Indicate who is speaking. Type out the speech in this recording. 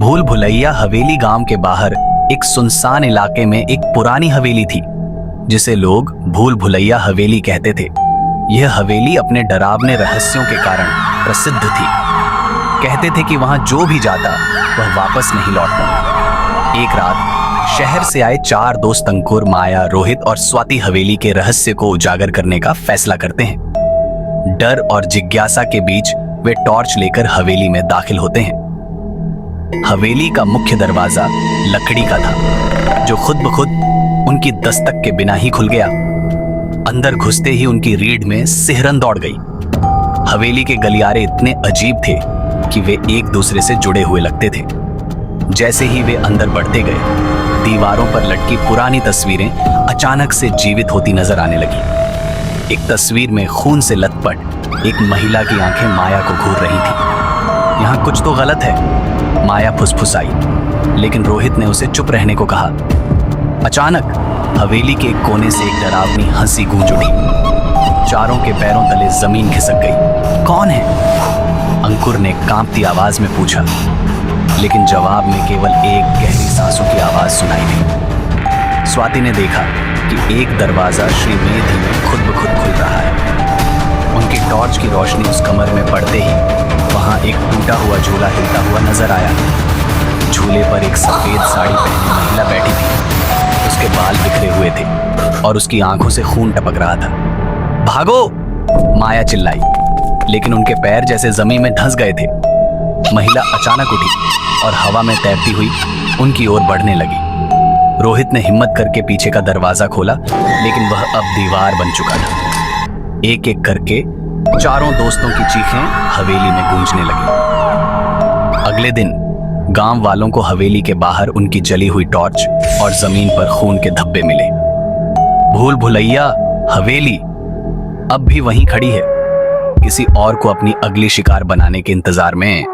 Speaker 1: भूल भुलैया हवेली गांव के बाहर एक सुनसान इलाके में एक पुरानी हवेली थी जिसे लोग भूल भुलैया हवेली कहते थे। यह हवेली अपने डरावने रहस्यों के कारण प्रसिद्ध थी। कहते थे कि वहां जो भी जाता वह वापस नहीं लौटता। एक रात शहर से आए 4 दोस्त अंकुर, माया, रोहित और स्वाति हवेली के रहस्य को उजागर करने का फैसला करते हैं। डर और जिज्ञासा के बीच वे टॉर्च लेकर हवेली में दाखिल होते हैं। हवेली का मुख्य दरवाजा लकड़ी का था जो खुद ब खुद उनकी दस्तक के बिना ही खुल गया। अंदर घुसते ही उनकी रीढ़ में सिहरन दौड़ गई। हवेली के गलियारे इतने अजीब थे कि वे एक दूसरे से जुड़े हुए लगते थे। जैसे ही वे अंदर बढ़ते गए, दीवारों पर लटकी पुरानी तस्वीरें अचानक से जीवित होती नजर आने लगी। एक तस्वीर में खून से लथपथ एक महिला की आंखें माया को घूर रही थी। यहाँ कुछ तो गलत है, माया फुसफुसाई, लेकिन रोहित ने उसे चुप रहने को कहा। अचानक हवेली के एक कोने से एक डरावनी हंसी गूंज उठी। चारों के पैरों तले जमीन खिसक गई। कौन है? अंकुर ने कांपती आवाज में पूछा, लेकिन जवाब में केवल एक गहरी सांसों की आवाज सुनाई दी। स्वाति ने देखा कि एक दरवाजा श्रीमेध में खुद ब खुद खुल रहा है। उनकी टॉर्च की रोशनी उस कमर में पड़ते ही वहां एक टूटा हुआ झूला हिलता हुआ नजर आया। झूले पर एक सफेद साड़ी पहनी महिला बैठी थी। उसके बाल बिखरे हुए थे और उसकी आंखों से खून टपक रहा था। भागो! माया चिल्लाई, लेकिन उनके पैर जैसे जमीन में धंस गए थे। महिला अचानक उठी और हवा में तैरती हुई उनकी ओर बढ़ने लगी। रोहित ने हिम्मत करके पीछे का दरवाजा खोला, लेकिन वह अब दीवार बन चुका था। एक एक करके चारों दोस्तों की चीखें हवेली में गूंजने लगी। अगले दिन गांव वालों को हवेली के बाहर उनकी जली हुई टॉर्च और जमीन पर खून के धब्बे मिले। भूल भुलैया हवेली अब भी वहीं खड़ी है, किसी और को अपनी अगली शिकार बनाने के इंतजार में।